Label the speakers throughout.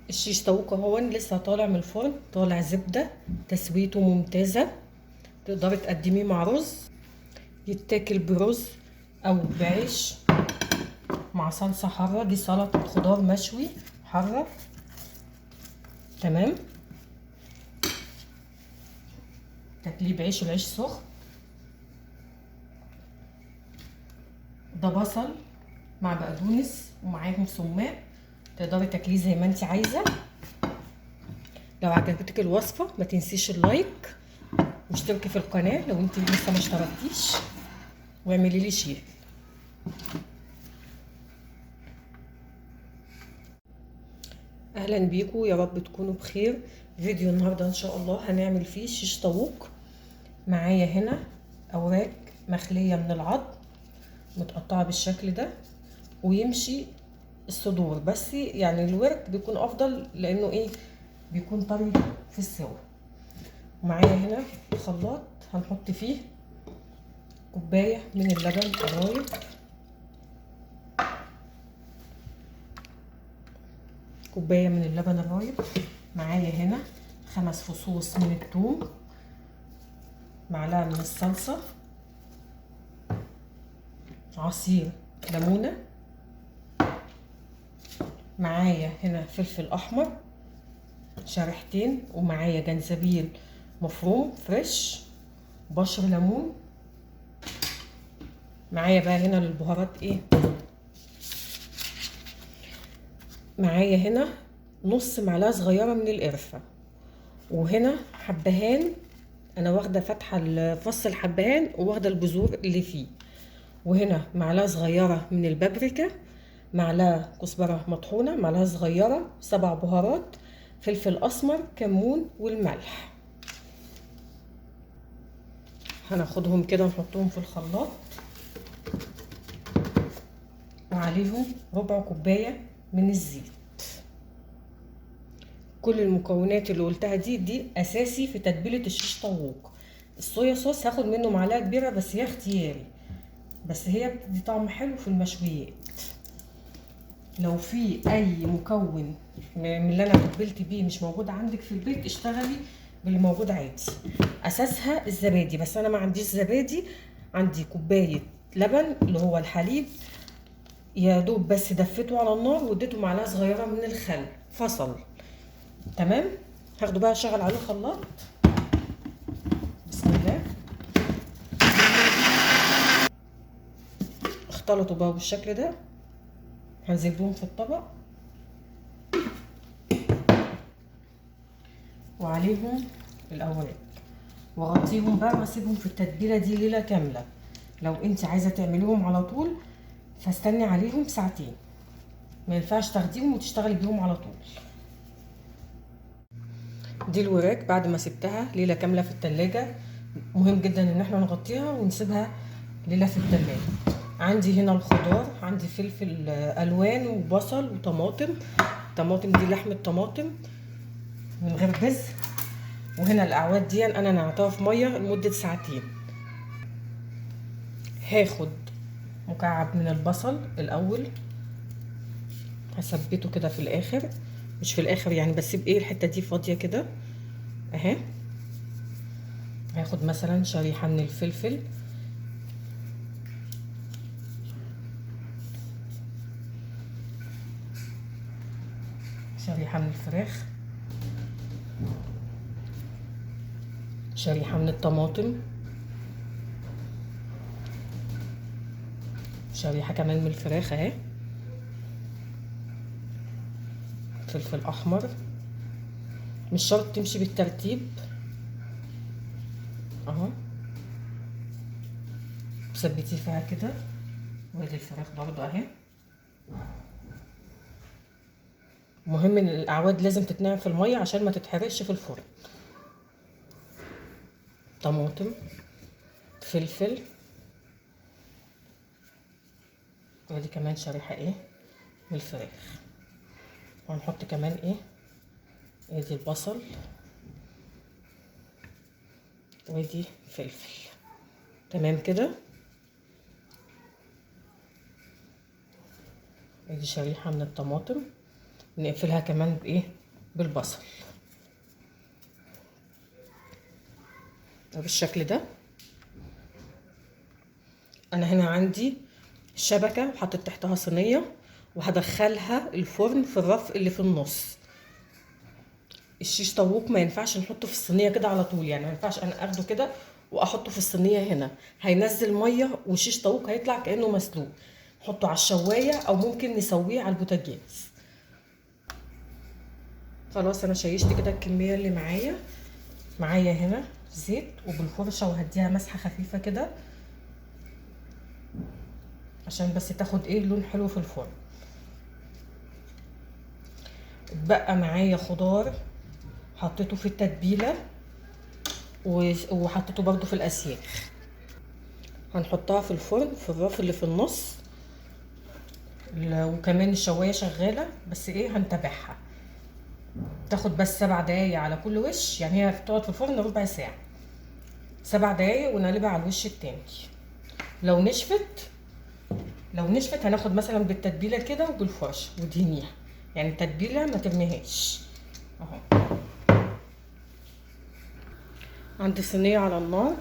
Speaker 1: الشيش طاووق اهو لسه طالع من الفرن، طالع زبده، تسويته ممتازه. تقدري تقدميه مع رز، يتاكل برز او بعيش مع صلصه حاره. دي سلطه خضار مشوي حاره. تمام. تاكليه بعيش، العيش سخن. ده بصل مع بقدونس ومعاهم سماق. تقدري تاكليه زي ما انت عايزه. لو عجبتك الوصفه ما تنسيش اللايك واشتركي في القناه لو انت لسه ما اشتركتيش، واعملي لي شير. اهلا بيكم، يا رب تكونوا بخير. فيديو النهارده ان شاء الله هنعمل فيه شيش طاووق. معايا هنا اوراق مخليه من العظم متقطعه بالشكل ده، ويمشي الصدور بس، يعني الورك بيكون افضل لانه ايه، بيكون طري في السوا. ومعايا هنا خلاط هنحط فيه كوبايه من اللبن الرايب، كوبايه من اللبن الرايب. معايا هنا 5 فصوص من الثوم، معلقه من الصلصه، عصير ليمونه. معايا هنا فلفل احمر شريحتين، ومعايا جنزبيل مفروم فريش، بشر ليمون. معايا بقى هنا للبهارات ايه، معايا هنا نص معلقه صغيره من القرفه، وهنا حبهان. انا واخده فاتحه فص الحبهان وواخده البذور اللي فيه. وهنا معلقه صغيره من البابريكا، معلقه كزبره مطحونه، معلقه صغيره 7 بهارات، فلفل اسمر، كمون، والملح. هناخدهم كده نحطهم في الخلاط، وعليهم ربع كوبايه من الزيت. كل المكونات اللي قلتها دي اساسي في تتبيله الشيش طاووق. الصويا صوص هاخد منه معلقه كبيره بس هي اختياري، بس هي بتدي طعم حلو في المشويات. لو في اي مكون من اللي انا تبلت بيه مش موجود عندك في البيت، اشتغلي باللي موجود عادي. اساسها الزبادي، بس انا ما عنديش زبادي. عندي كوبايه لبن اللي هو الحليب، يا دوب بس دفيته على النار واديته معلقه صغيره من الخل فصل. تمام. هاخده بقى اشغل عليه خلاط. بسم الله. اختلطوا بقى بالشكل ده. هنزلهم في الطبق وعليهم الاوراق، واغطيهم بقى واسيبهم في التتبيله دي ليله كامله. لو انت عايزه تعمليهم على طول فاستني عليهم ساعتين، ما ينفعش تاخديهم وتشتغلي بيهم على طول. دي الوراك بعد ما سبتها ليله كامله في التلاجة. مهم جدا ان احنا نغطيها ونسيبها ليله في التلاجة. عندي هنا الخضار، عندي فلفل الوان وبصل وطماطم. طماطم دي لحمه طماطم من غير بذر. وهنا الاعواد دي انا نقعتها في ميه لمده ساعتين. هاخد مكعب من البصل الاول، هثبته كده في الاخر، مش في الاخر يعني، بسيب ايه الحته دي فاضيه كده اهي. هاخد مثلا شريحه من الفلفل، شريحه من الفراخ، شريحه من الطماطم، شريحه كمان من الفراخ اهي، فلفل احمر. مش شرط تمشي بالترتيب اهو، ثبتي فيها كده. وادي الفراخ برضو اهي. مهم ان الاعواد لازم تتنقع في الميه عشان ما تتحرقش في الفرن. طماطم، فلفل، وادي كمان شريحه ايه من الفراخ. وهنحط كمان ايه، ادي البصل، وادي فلفل. تمام كده. ادي شريحه من الطماطم، نقفلها كمان بايه، بالبصل بالشكل ده. انا هنا عندي شبكه وحطيت تحتها صينيه، وهدخلها الفرن في الرف اللي في النص. الشيش طاووق ما ينفعش نحطه في الصينيه كده على طول، يعني ما ينفعش انا اخده كده واحطه في الصينيه هنا، هينزل ميه والشيش طاووق هيطلع كانه مسلوق. نحطه على الشوايه او ممكن نسويه على البوتاجاز. خلاص انا شيشت كده الكميه اللي معايا هنا زيت وبالفرشه، وهديها مسحه خفيفه كده عشان بس تاخد ايه لون حلو في الفرن. اتبقى معايا خضار حطيته في التتبيله وحطيته برضو في الاسياخ. هنحطها في الفرن في الرف اللي في النص، وكمان الشوايه شغاله بس ايه هنتابعها. تاخد بس 7 دقايق على كل وش، يعني هي بتقعد في الفرن ربع ساعه. 7 دقايق ونقلبها على الوش التاني. لو نشفت هناخد مثلا بالتتبيله كده وبالفرشه ودهنيها، يعني التتبيله ما ترميهاش اهو. عندي صينيه على النار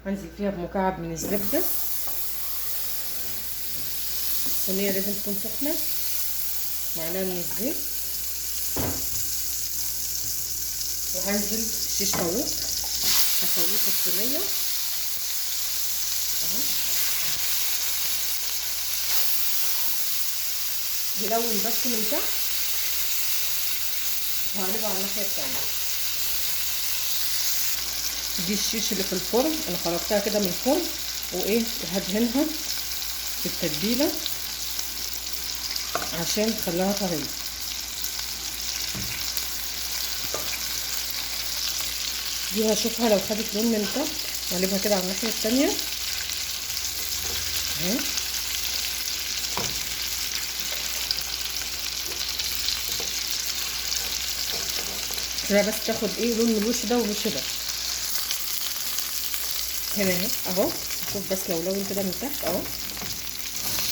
Speaker 1: هنزل فيها بمكعب من الزبده. الصينيه لازم تكون سخنه، معلقه من الزيت، وهنزل شيش طاووق هسويه في الصينيه اهو. يلون بس من تحت، وهقلبه على الناحيه التانيه. دي الشيش اللي في الفرن، انا خرجتها كده من الفرن وايه وهدهنها في التتبيله عشان تخليها طريه. دي هشوفها لو خدت لون من تحت هقلبها كده على الناحيه التانيه اهي. كده بس تاخد ايه لون من الوش ده والوش ده هنا اهي اهو. شوف بس لو لون كده من تحت اهو،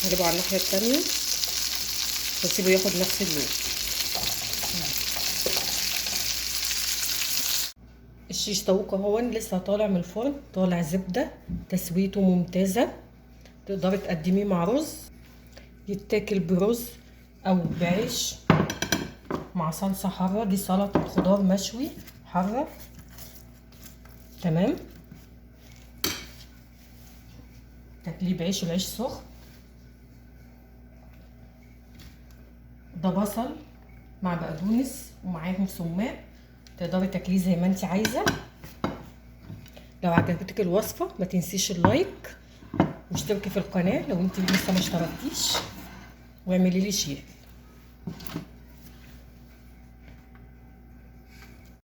Speaker 1: هجيبه على الناحيه التانيه واسيبه ياخد نفس اللون. الشيش طاووق اهو لسه طالع من الفرن، طالع زبده، تسويته ممتازه. تقدري تقدميه مع رز، يتاكل برز او بعيش مع صلصه حاره. دي سلطه خضار مشوي حاره تمام. تاكليه بعيش، العيش سخن. ده بصل مع بقدونس ومعاهم سماق، تقدري تاكليه زي ما انت عايزه. لو عجبتك الوصفه ما تنسيش اللايك واشتركي في القناه لو انت لسه ما اشتركتيش، واعملي لي شير.